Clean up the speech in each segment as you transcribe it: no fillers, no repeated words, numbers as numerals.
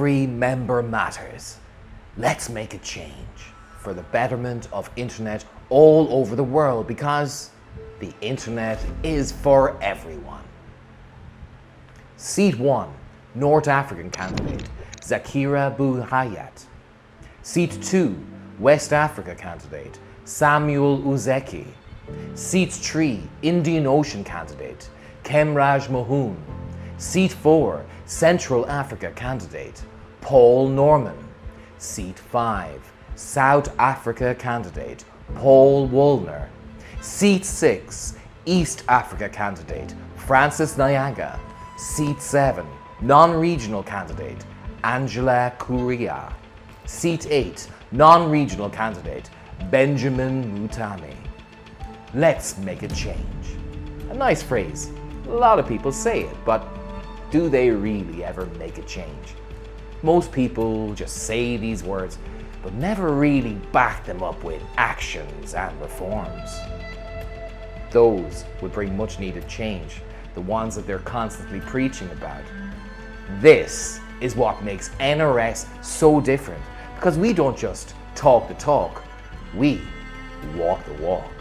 Every member matters. Let's make a change for the betterment of internet all over the world, because the internet is for everyone. Seat 1, North African candidate, Zakira Bouhayat. Seat 2, West Africa candidate, Samuel Uzeki. Seat 3, Indian Ocean candidate, Kemraj Mohun. Seat 4, Central Africa candidate, Paul Norman. Seat 5, South Africa candidate, Paul Woolner. Seat 6, East Africa candidate, Francis Nyaga. Seat 7, non-regional candidate, Angela Kuria. Seat 8, non-regional candidate, Benjamin Mutami. Let's make a change. A nice phrase. A lot of people say it, but do they really ever make a change? Most people just say these words, but never really back them up with actions and reforms. Those would bring much needed change, the ones that they're constantly preaching about. This is what makes NRS so different, because we don't just talk the talk, we walk the walk.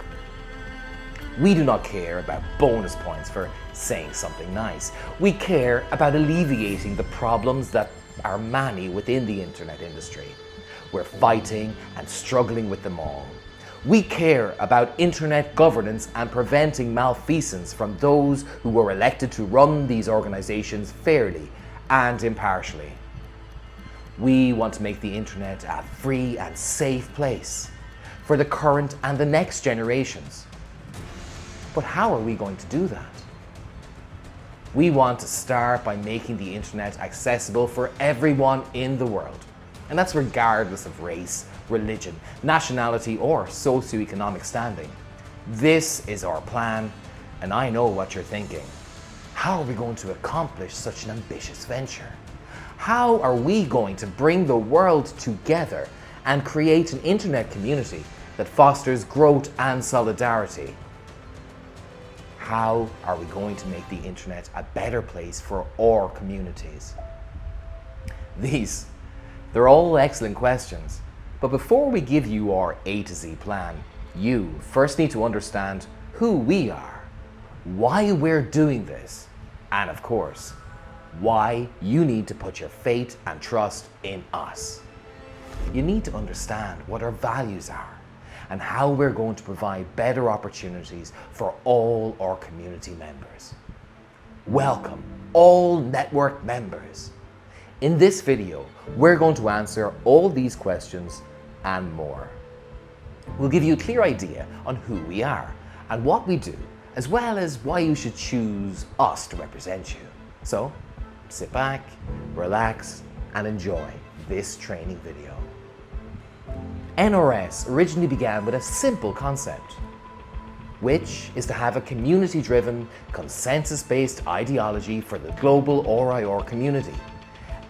We do not care about bonus points for saying something nice. We care about alleviating the problems that are many within the internet industry. We're fighting and struggling with them all. We care about internet governance and preventing malfeasance from those who were elected to run these organizations fairly and impartially. We want to make the internet a free and safe place for the current and the next generations. But how are we going to do that? We want to start by making the internet accessible for everyone in the world. And that's regardless of race, religion, nationality, or socioeconomic standing. This is our plan, and I know what you're thinking. How are we going to accomplish such an ambitious venture? How are we going to bring the world together and create an internet community that fosters growth and solidarity? How are we going to make the internet a better place for our communities? They're all excellent questions, but before we give you our A to Z plan, you first need to understand who we are, why we're doing this, and of course, why you need to put your faith and trust in us. You need to understand what our values are and how we're going to provide better opportunities for all our community members. Welcome, all network members. In this video, we're going to answer all these questions and more. We'll give you a clear idea on who we are and what we do, as well as why you should choose us to represent you. So, sit back, relax, and enjoy this training video. NRS originally began with a simple concept, which is to have a community-driven, consensus-based ideology for the global RIR community.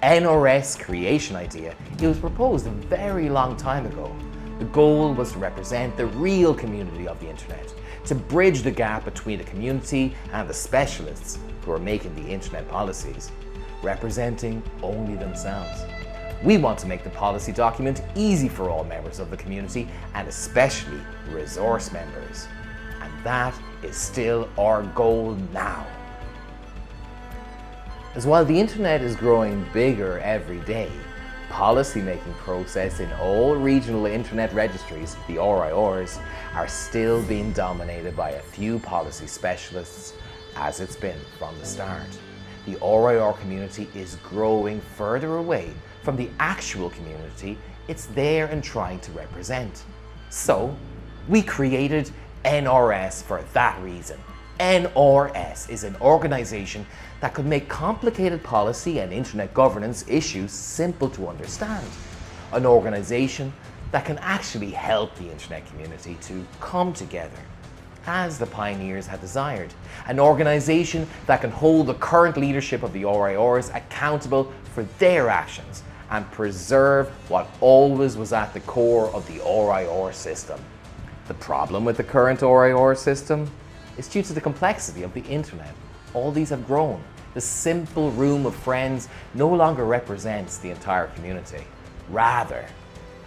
NRS creation idea, it was proposed a very long time ago. The goal was to represent the real community of the internet, to bridge the gap between the community and the specialists who are making the internet policies, representing only themselves. We want to make the policy document easy for all members of the community, and especially resource members. And that is still our goal now. As while the internet is growing bigger every day, policy-making process in all regional internet registries, the RIRs, are still being dominated by a few policy specialists, as it's been from the start. The RIR community is growing further away from the actual community it's there and trying to represent. So, we created NRS for that reason. NRS is an organization that could make complicated policy and internet governance issues simple to understand. An organization that can actually help the internet community to come together, as the pioneers had desired. An organization that can hold the current leadership of the RIRs accountable for their actions and preserve what always was at the core of the RIR system. The problem with the current RIR system is due to the complexity of the internet. All these have grown, The simple room of friends no longer represents the entire community. Rather,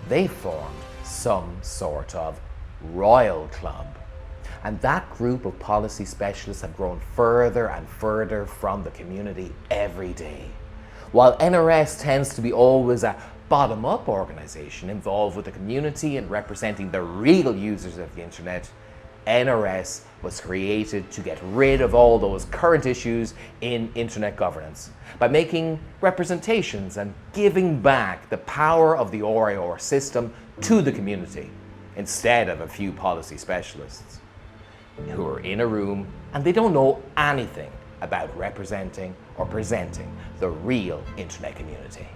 they formed some sort of royal club. And that group of policy specialists have grown further and further from the community every day. While NRS tends to be always a bottom-up organization involved with the community and representing the real users of the internet, NRS was created to get rid of all those current issues in internet governance by making representations and giving back the power of the ORIOR system to the community instead of a few policy specialists who are in a room and they don't know anything about representing or presenting the real internet community.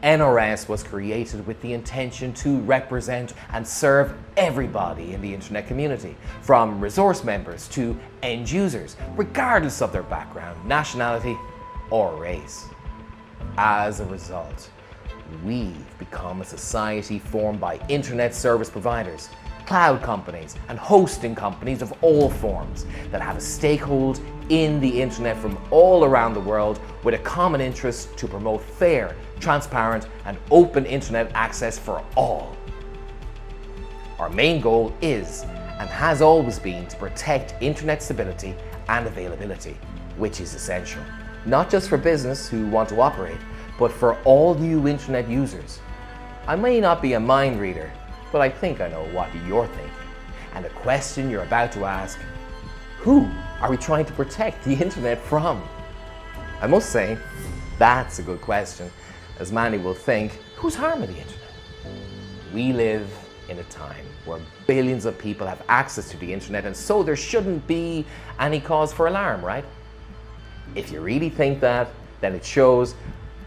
NRS was created with the intention to represent and serve everybody in the internet community, from resource members to end users, regardless of their background, nationality, or race. As a result, we've become a society formed by internet service providers, cloud companies, and hosting companies of all forms that have a stakehold in the internet from all around the world with a common interest to promote fair, transparent, and open internet access for all. Our main goal is and has always been to protect internet stability and availability, which is essential, not just for business who want to operate, but for all new internet users. I may not be a mind reader, but I think I know what you're thinking. And the question you're about to ask, who are we trying to protect the internet from? I must say, that's a good question, as many will think, who's harming the internet? We live in a time where billions of people have access to the internet, and so there shouldn't be any cause for alarm, right? If you really think that, then it shows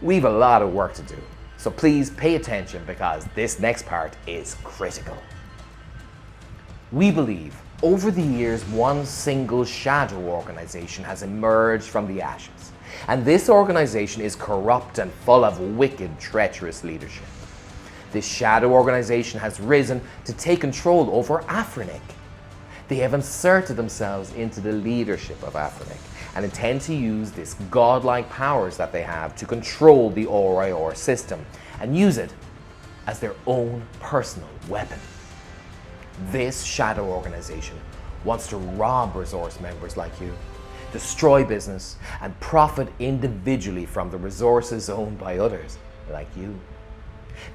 we've a lot of work to do. So please pay attention because this next part is critical. We believe over the years one single shadow organization has emerged from the ashes. And this organization is corrupt and full of wicked, treacherous leadership. This shadow organization has risen to take control over Afrinic. They have inserted themselves into the leadership of Afrinic and intend to use this godlike powers that they have to control the ORIOR system and use it as their own personal weapon. This shadow organization wants to rob resource members like you, destroy business, and profit individually from the resources owned by others like you.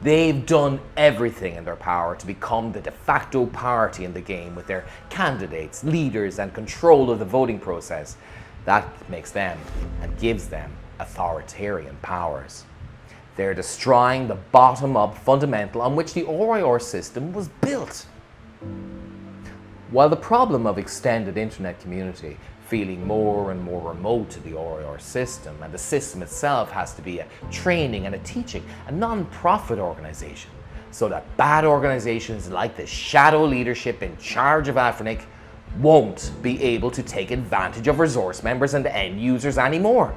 They've done everything in their power to become the de facto party in the game with their candidates, leaders, and control of the voting process. That makes them and gives them authoritarian powers. They're destroying the bottom-up fundamental on which the ORIOR system was built. While the problem of extended internet community feeling more and more remote to the ORIOR system, and the system itself has to be a training and a teaching, a non-profit organization, so that bad organizations like the shadow leadership in charge of Afrinic won't be able to take advantage of resource members and end users anymore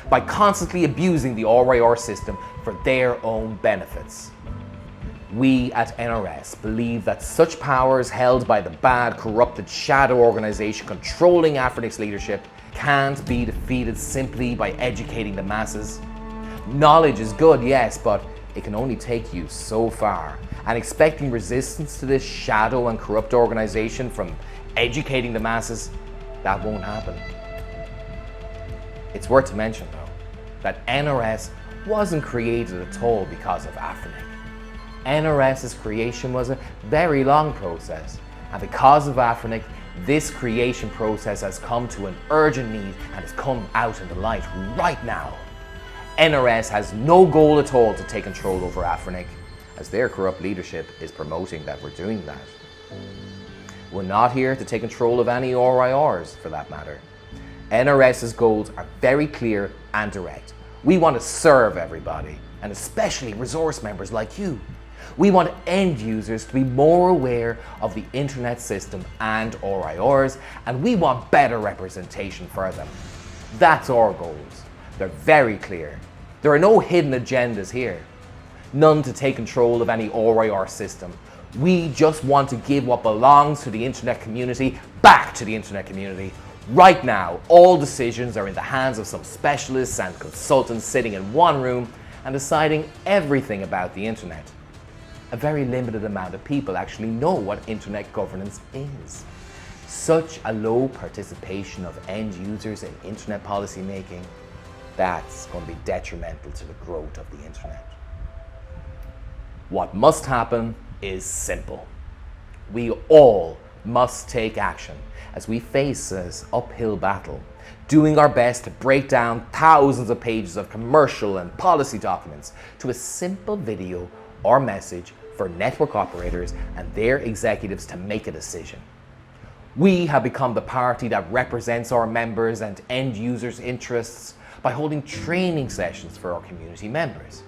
by constantly abusing the ORIOR system for their own benefits. We at NRS believe that such powers held by the bad, corrupted shadow organization controlling Afrinic's leadership can't be defeated simply by educating the masses. Knowledge is good, yes, but it can only take you so far, and expecting resistance to this shadow and corrupt organization from educating the masses, that won't happen. It's worth to mention, though, that NRS wasn't created at all because of Afrinic. NRS's creation was a very long process, and because of Afrinic, this creation process has come to an urgent need and has come out in the light right now. NRS has no goal at all to take control over Afrinic, as their corrupt leadership is promoting that we're doing that. We're not here to take control of any ORIORs, for that matter. NRS's goals are very clear and direct. We want to serve everybody, and especially resource members like you. We want end users to be more aware of the internet system and ORIORs, and we want better representation for them. That's our goals. They're very clear. There are no hidden agendas here. None to take control of any ORIOR system. We just want to give what belongs to the internet community back to the internet community, Right now, all decisions are in the hands of some specialists and consultants sitting in one room and deciding everything about the internet. A very limited amount of people actually know what internet governance is. Such a low participation of end users in internet policy making, that's going to be detrimental to the growth of the internet. What must happen is simple. We all must take action as we face this uphill battle, doing our best to break down thousands of pages of commercial and policy documents to a simple video or message for network operators and their executives to make a decision. We have become the party that represents our members and end users' interests by holding training sessions for our community members,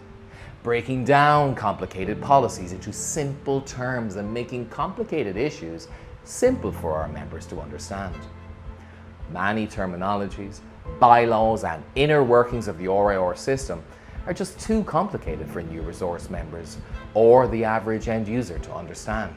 breaking down complicated policies into simple terms and making complicated issues simple for our members to understand. Many terminologies, bylaws and inner workings of the RIR system are just too complicated for new resource members or the average end user to understand.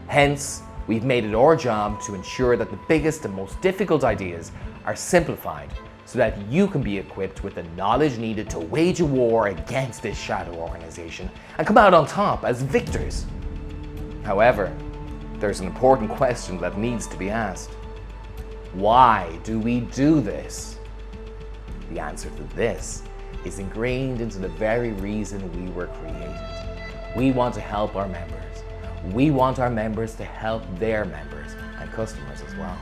Hence, we've made it our job to ensure that the biggest and most difficult ideas are simplified so that you can be equipped with the knowledge needed to wage a war against this shadow organization and come out on top as victors. However, there's an important question that needs to be asked. Why do we do this? The answer to this is ingrained into the very reason we were created. We want to help our members. We want our members to help their members and customers as well.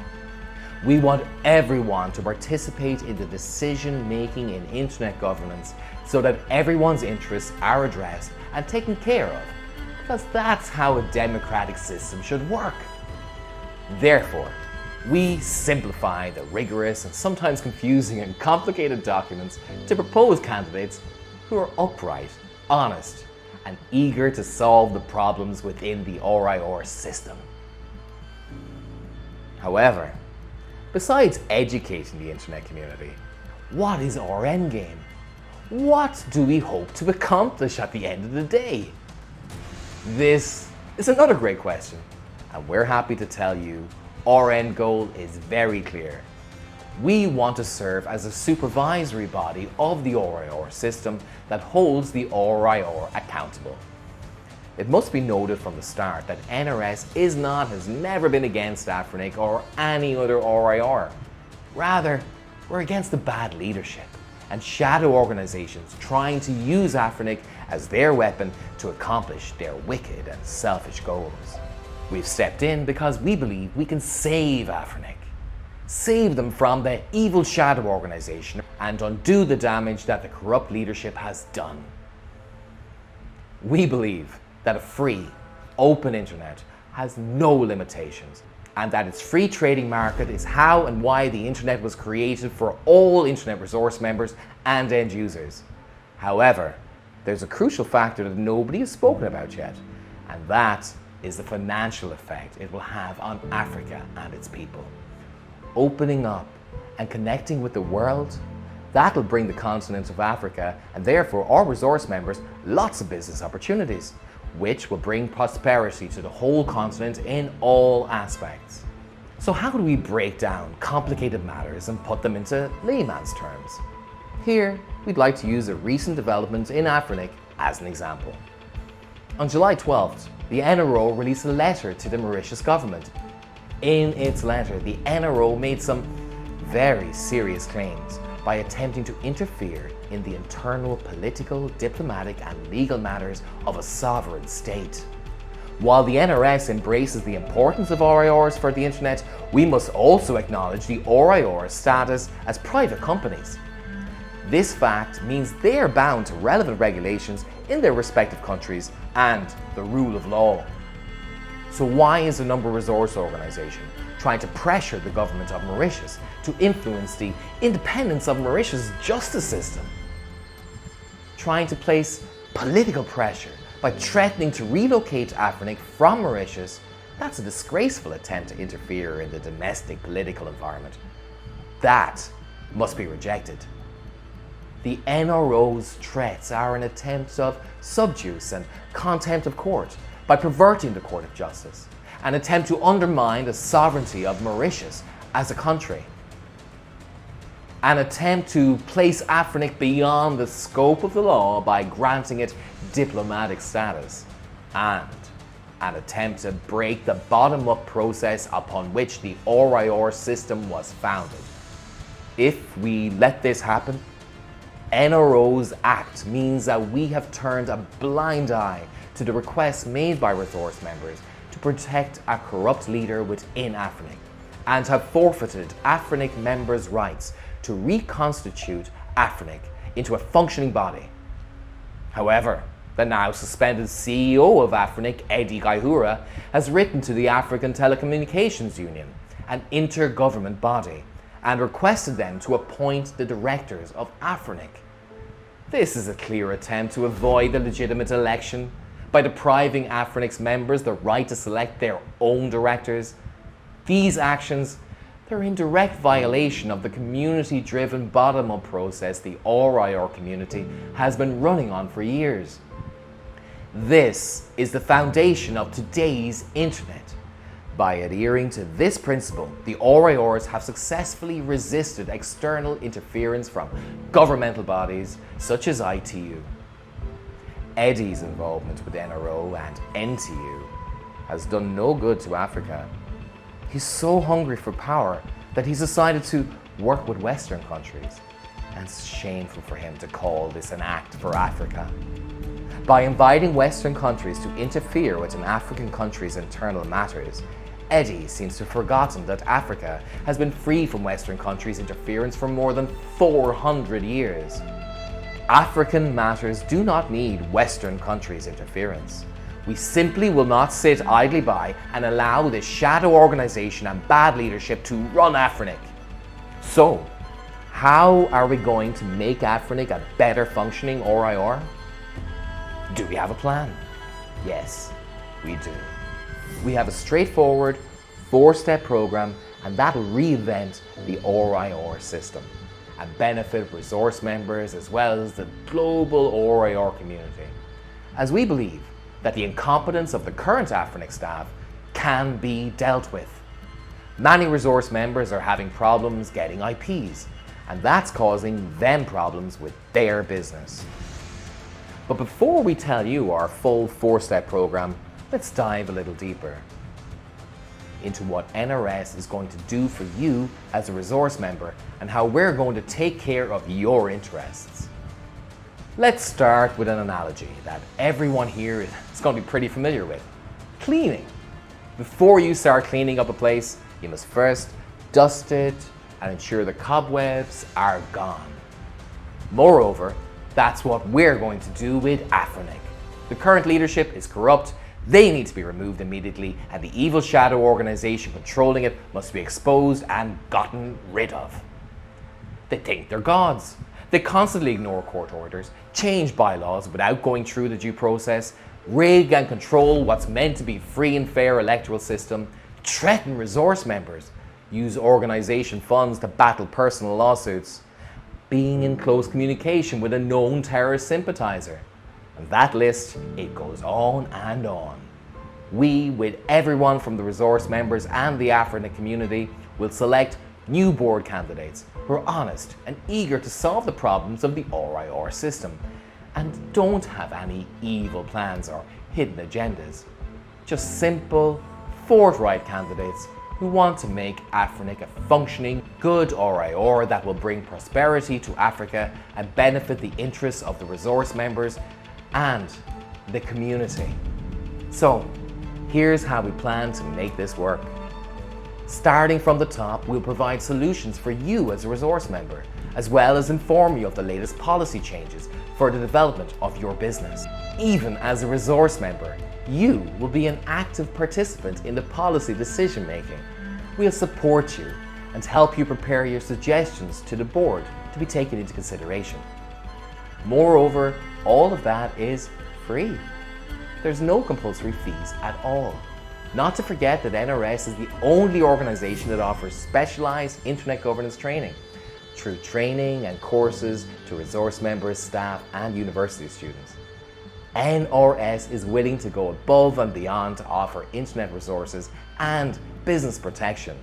We want everyone to participate in the decision-making in internet governance so that everyone's interests are addressed and taken care of, because that's how a democratic system should work. Therefore, we simplify the rigorous and sometimes confusing and complicated documents to propose candidates who are upright, honest, and eager to solve the problems within the RIR system. However, besides educating the internet community, what is our end game? What do we hope to accomplish at the end of the day? This is another great question, and we're happy to tell you our end goal is very clear. We want to serve as a supervisory body of the RIR system that holds the RIR accountable. It must be noted from the start that NRS has never been against AFRINIC or any other RIR. Rather, we're against the bad leadership and shadow organizations trying to use AFRINIC as their weapon to accomplish their wicked and selfish goals. We've stepped in because we believe we can save AFRINIC, save them from the evil shadow organization and undo the damage that the corrupt leadership has done. We believe that a free, open internet has no limitations and that its free trading market is how and why the internet was created for all internet resource members and end users. However, there's a crucial factor that nobody has spoken about yet, and that is the financial effect it will have on Africa and its people. Opening up and connecting with the world, that'll bring the continent of Africa and therefore our resource members lots of business opportunities, which will bring prosperity to the whole continent in all aspects. So how do we break down complicated matters and put them into layman's terms? Here, we'd like to use a recent development in AFRINIC as an example. On July 12th, the NRO released a letter to the Mauritius government. In its letter, the NRO made some very serious claims by attempting to interfere in the internal political, diplomatic and legal matters of a sovereign state. While the NRS embraces the importance of RIRs for the internet, we must also acknowledge the RIR's status as private companies. This fact means they are bound to relevant regulations in their respective countries and the rule of law. So why is the Number Resource Organization trying to pressure the government of Mauritius to influence the independence of Mauritius' justice system? Trying to place political pressure by threatening to relocate AFRINIC from Mauritius, that's a disgraceful attempt to interfere in the domestic political environment. That must be rejected. The NRO's threats are an attempt of subjuice and contempt of court by perverting the Court of Justice, an attempt to undermine the sovereignty of Mauritius as a country. an attempt to place Afrinic beyond the scope of the law by granting it diplomatic status, and an attempt to break the bottom-up process upon which the RIR system was founded. If we let this happen, NRO's act means that we have turned a blind eye to the requests made by resource members to protect a corrupt leader within Afrinic, and have forfeited Afrinic members' rights to reconstitute Afrinic into a functioning body. However, the now suspended CEO of Afrinic, Eddie Gaihura, has written to the African Telecommunications Union, an intergovernment body, and requested them to appoint the directors of Afrinic. This is a clear attempt to avoid the legitimate election by depriving Afrinic's members the right to select their own directors. These actions, they're in direct violation of the community-driven bottom-up process the RIR community has been running on for years. This is the foundation of today's internet. By adhering to this principle, the RIRs have successfully resisted external interference from governmental bodies such as ITU. Eddie's involvement with NRO and NTU has done no good to Africa. He's so hungry for power that he's decided to work with Western countries, and it's shameful for him to call this an act for Africa. By inviting Western countries to interfere with an African country's internal matters, Eddie seems to have forgotten that Africa has been free from Western countries' interference for more than 400 years. African matters do not need Western countries' interference. We simply will not sit idly by and allow this shadow organization and bad leadership to run Afrinic. So, how are we going to make Afrinic a better functioning RIR? Do we have a plan? Yes, we do. We have a straightforward 4-step program, and that'll reinvent the RIR system and benefit resource members as well as the global RIR community, as we believe that the incompetence of the current Afrinic staff can be dealt with. Many resource members are having problems getting IPs, and that's causing them problems with their business. But before we tell you our full 4-step program, let's dive a little deeper into what NRS is going to do for you as a resource member and how we're going to take care of your interests. Let's start with an analogy that everyone here is going to be pretty familiar with. Cleaning. Before you start cleaning up a place, you must first dust it and ensure the cobwebs are gone. Moreover, that's what we're going to do with Afrinic. The current leadership is corrupt, they need to be removed immediately, and the evil shadow organization controlling it must be exposed and gotten rid of. They think they're gods. They constantly ignore court orders, change bylaws without going through the due process, rig and control what's meant to be free and fair electoral system, threaten resource members, use organization funds to battle personal lawsuits, being in close communication with a known terrorist sympathizer. And that list, it goes on and on. We, with everyone from the resource members and the Afrinic community, will select new board candidates who are honest and eager to solve the problems of the RIR system and don't have any evil plans or hidden agendas. Just simple, forthright candidates who want to make Afrinic a functioning, good RIR that will bring prosperity to Africa and benefit the interests of the resource members and the community. So, here's how we plan to make this work. Starting from the top, we'll provide solutions for you as a resource member, as well as inform you of the latest policy changes for the development of your business. Even as a resource member, you will be an active participant in the policy decision making. We'll support you and help you prepare your suggestions to the board to be taken into consideration. Moreover, all of that is free. There's no compulsory fees at all. Not to forget that NRS is the only organization that offers specialized internet governance training through training and courses to resource members, staff, and university students. NRS is willing to go above and beyond to offer internet resources and business protection.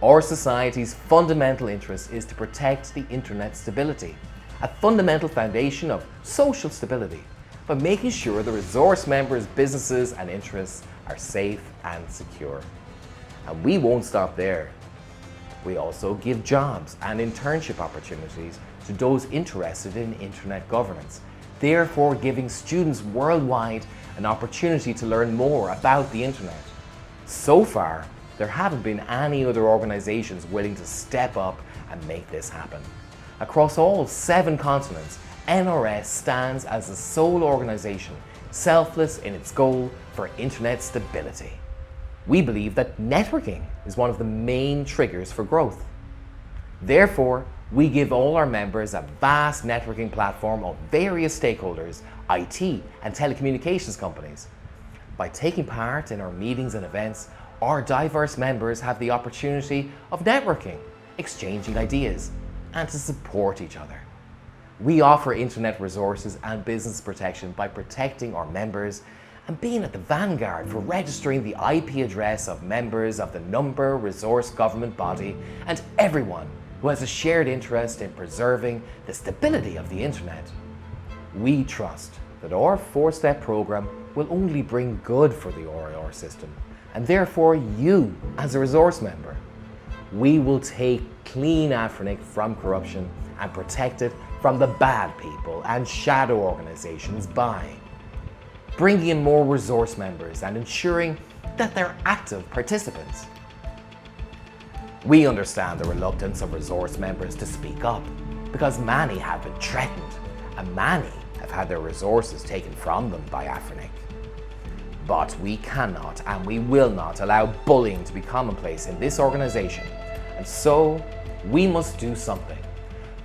Our society's fundamental interest is to protect the internet's stability, a fundamental foundation of social stability, by making sure the resource members' businesses and interests are safe and secure. And we won't stop there. We also give jobs and internship opportunities to those interested in internet governance, therefore giving students worldwide an opportunity to learn more about the internet. So far, there haven't been any other organizations willing to step up and make this happen. Across all 7 continents, NRS stands as the sole organization selfless in its goal for internet stability. We believe that networking is one of the main triggers for growth. Therefore, we give all our members a vast networking platform of various stakeholders, IT and telecommunications companies. By taking part in our meetings and events, our diverse members have the opportunity of networking, exchanging ideas, and to support each other. We offer internet resources and business protection by protecting our members and being at the vanguard for registering the IP address of members of the number resource government body and everyone who has a shared interest in preserving the stability of the internet. We trust that our 4-step program will only bring good for the ORIOR system, and therefore you as a resource member. We will take clean Afrinic from corruption and protect it from the bad people and shadow organizations by bringing in more resource members and ensuring that they're active participants. We understand the reluctance of resource members to speak up because many have been threatened and many have had their resources taken from them by Afrinic. But we cannot and we will not allow bullying to be commonplace in this organization, and so we must do something.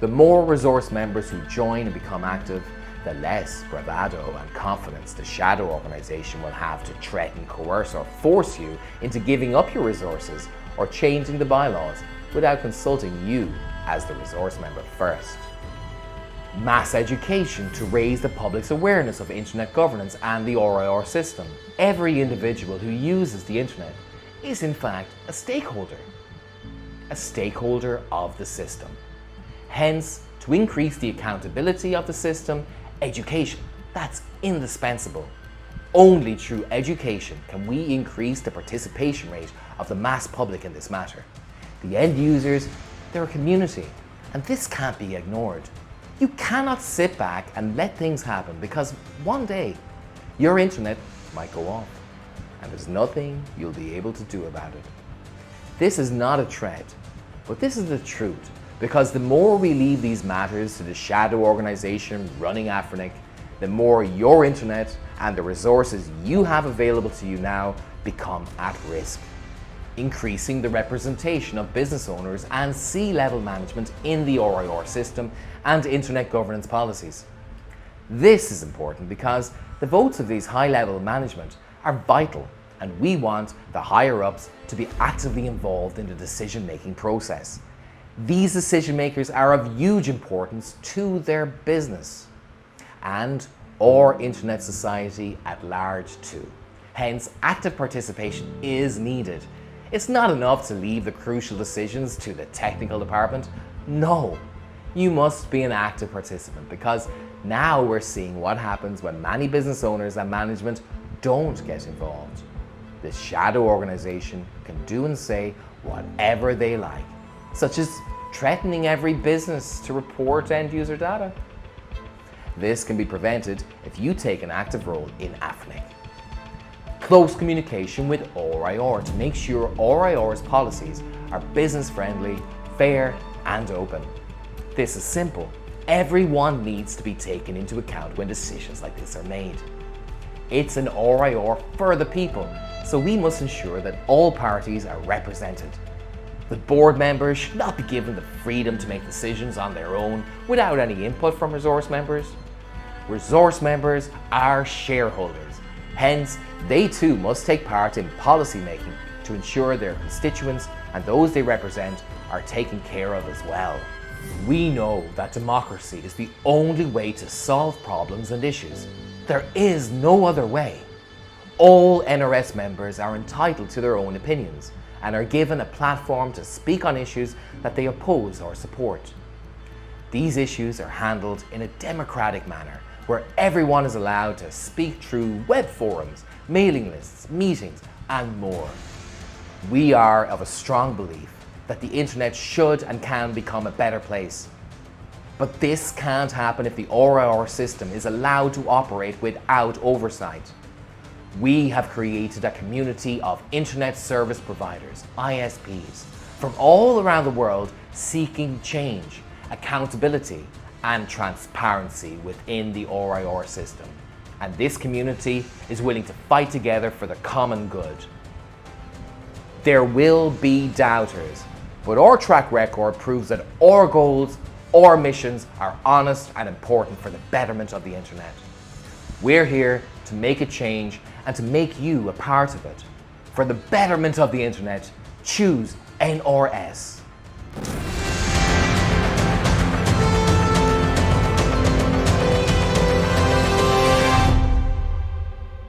The more resource members who join and become active, the less bravado and confidence the shadow organization will have to threaten, coerce or force you into giving up your resources or changing the bylaws without consulting you as the resource member first. Mass education to raise the public's awareness of internet governance and the ORIOR system. Every individual who uses the internet is in fact a stakeholder of the system. Hence, to increase the accountability of the system, education, that's indispensable. Only through education can we increase the participation rate of the mass public in this matter. The end users, they're a community, and this can't be ignored. You cannot sit back and let things happen because one day your internet might go off and there's nothing you'll be able to do about it. This is not a threat, but this is the truth, because the more we leave these matters to the shadow organization running Afrinic, the more your internet and the resources you have available to you now become at risk, increasing the representation of business owners and C-level management in the ORIOR system and internet governance policies. This is important because the votes of these high-level management are vital, and we want the higher-ups to be actively involved in the decision-making process. These decision makers are of huge importance to their business and our internet society at large too. Hence, active participation is needed. It's not enough to leave the crucial decisions to the technical department. No, you must be an active participant, because now we're seeing what happens when many business owners and management don't get involved. This shadow organization can do and say whatever they like, such as threatening every business to report end user data. This can be prevented if you take an active role in Afrinic. Close communication with ORIOR to make sure ORIOR's policies are business friendly, fair and open. This is simple. Everyone needs to be taken into account when decisions like this are made. It's an ORIOR for the people, so we must ensure that all parties are represented. The board members should not be given the freedom to make decisions on their own without any input from resource members. Resource members are shareholders. Hence, they too must take part in policy making to ensure their constituents and those they represent are taken care of as well. We know that democracy is the only way to solve problems and issues. There is no other way. All NRS members are entitled to their own opinions and are given a platform to speak on issues that they oppose or support. These issues are handled in a democratic manner where everyone is allowed to speak through web forums, mailing lists, meetings, and more. We are of a strong belief that the internet should and can become a better place. But this can't happen if the RIR system is allowed to operate without oversight. We have created a community of internet service providers, ISPs, from all around the world seeking change, accountability, and transparency within the RIR system. And this community is willing to fight together for the common good. There will be doubters, but our track record proves that our goals, our missions are honest and important for the betterment of the internet. We're here to make a change and to make you a part of it. For the betterment of the internet, choose NRS.